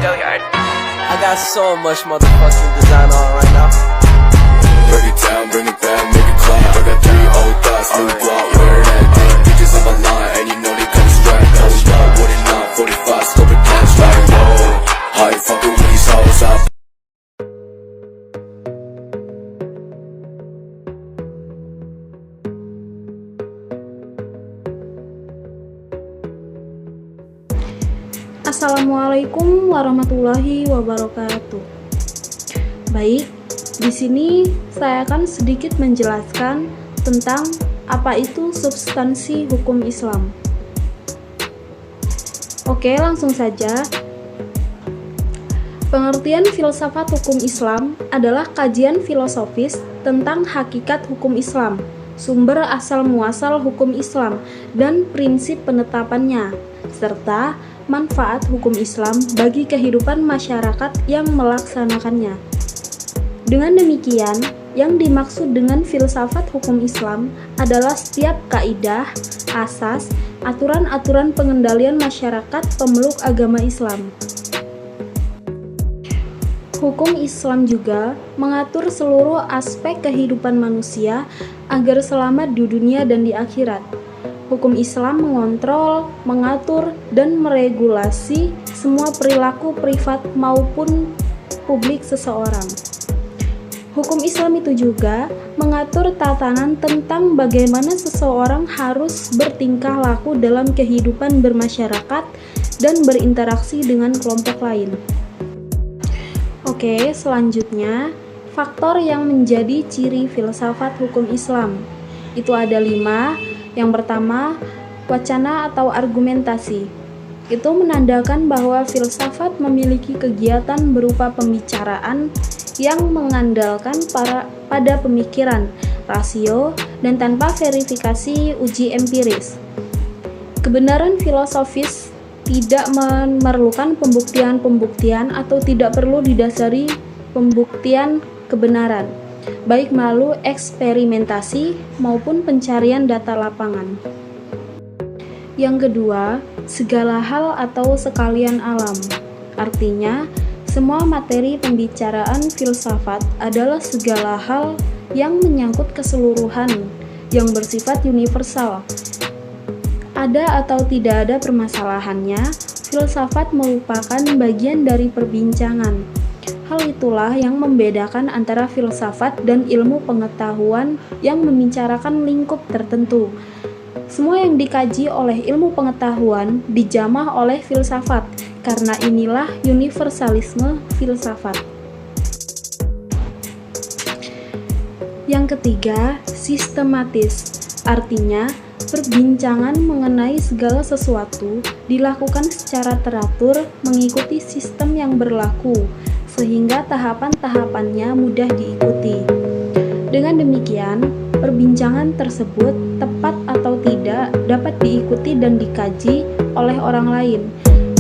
I got so much motherfucking design on right now. Break it down, bring it back, make it clap. I got 3 old thoughts, new block, where that day. Bitches on my line, and you know they come straight. Hold up, what it not, 45, scope it cash like whoa. How you fucking with these hoes up? Assalamualaikum warahmatullahi wabarakatuh. Baik, di sini saya akan sedikit menjelaskan tentang apa itu substansi hukum Islam. Oke, langsung saja. Pengertian filsafat hukum Islam adalah kajian filosofis tentang hakikat hukum Islam, sumber asal muasal hukum Islam, dan prinsip penetapannya, serta manfaat hukum Islam bagi kehidupan masyarakat yang melaksanakannya. Dengan demikian, yang dimaksud dengan filsafat hukum Islam adalah setiap kaidah, asas, aturan-aturan pengendalian masyarakat pemeluk agama Islam. Hukum Islam juga mengatur seluruh aspek kehidupan manusia agar selamat di dunia dan di akhirat. Hukum Islam mengontrol, mengatur, dan meregulasi semua perilaku privat maupun publik seseorang. Hukum Islam itu juga mengatur tatanan tentang bagaimana seseorang harus bertingkah laku dalam kehidupan bermasyarakat dan berinteraksi dengan kelompok lain. Oke, selanjutnya, faktor yang menjadi ciri filsafat hukum Islam. Itu ada 5. Yang pertama, wacana atau argumentasi. Itu menandakan bahwa filsafat memiliki kegiatan berupa pembicaraan yang mengandalkan pada pemikiran, rasio, dan tanpa verifikasi uji empiris. Kebenaran filosofis tidak memerlukan pembuktian-pembuktian atau tidak perlu didasari pembuktian kebenaran, baik melalui eksperimentasi maupun pencarian data lapangan. Yang kedua, segala hal atau sekalian alam. Artinya, semua materi pembicaraan filsafat adalah segala hal yang menyangkut keseluruhan, yang bersifat universal. Ada atau tidak ada permasalahannya, filsafat merupakan bagian dari perbincangan. Hal itulah yang membedakan antara filsafat dan ilmu pengetahuan yang membicarakan lingkup tertentu. Semua yang dikaji oleh ilmu pengetahuan dijamah oleh filsafat, karena inilah universalisme filsafat. Yang ketiga, sistematis. Artinya, perbincangan mengenai segala sesuatu dilakukan secara teratur mengikuti sistem yang berlaku, sehingga tahapan-tahapannya mudah diikuti. Dengan demikian, perbincangan tersebut tepat atau tidak dapat diikuti dan dikaji oleh orang lain,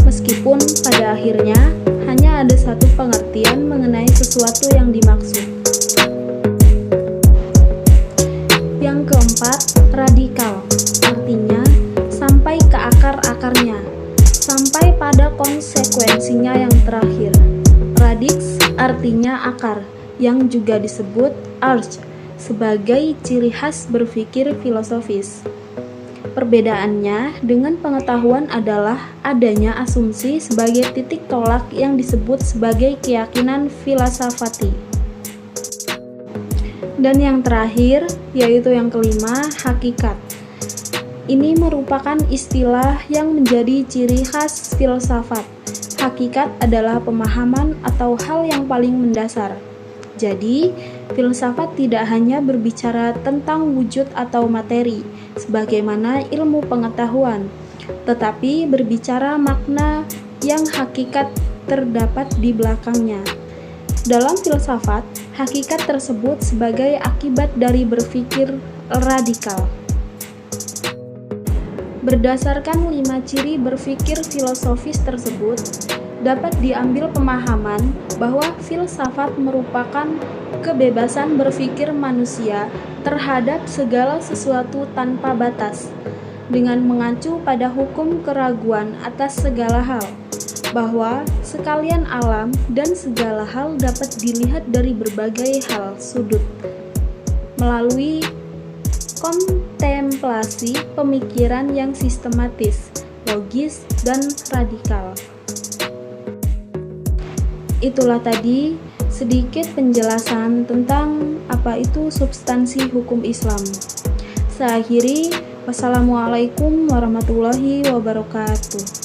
meskipun pada akhirnya hanya ada satu pengertian mengenai sesuatu yang dimaksud. Yang keempat, radikal. Artinya, sampai ke akar-akarnya, sampai pada konsekuensinya yang terakhir. Radix artinya akar, yang juga disebut arch, sebagai ciri khas berpikir filosofis. Perbedaannya dengan pengetahuan adalah adanya asumsi sebagai titik tolak yang disebut sebagai keyakinan filsafati. Dan yang terakhir, yaitu yang kelima, hakikat. Ini merupakan istilah yang menjadi ciri khas filsafat. Hakikat adalah pemahaman atau hal yang paling mendasar. Jadi, filsafat tidak hanya berbicara tentang wujud atau materi, sebagaimana ilmu pengetahuan, tetapi berbicara makna yang hakikat terdapat di belakangnya. Dalam filsafat, hakikat tersebut sebagai akibat dari berpikir radikal. Berdasarkan 5 ciri berpikir filosofis tersebut, dapat diambil pemahaman bahwa filsafat merupakan kebebasan berpikir manusia terhadap segala sesuatu tanpa batas, dengan mengacu pada hukum keraguan atas segala hal, bahwa sekalian alam dan segala hal dapat dilihat dari berbagai hal sudut melalui kontemplasi pemikiran yang sistematis, logis, dan radikal. Itulah tadi sedikit penjelasan tentang apa itu substansi hukum Islam. Saya akhiri, wassalamualaikum warahmatullahi wabarakatuh.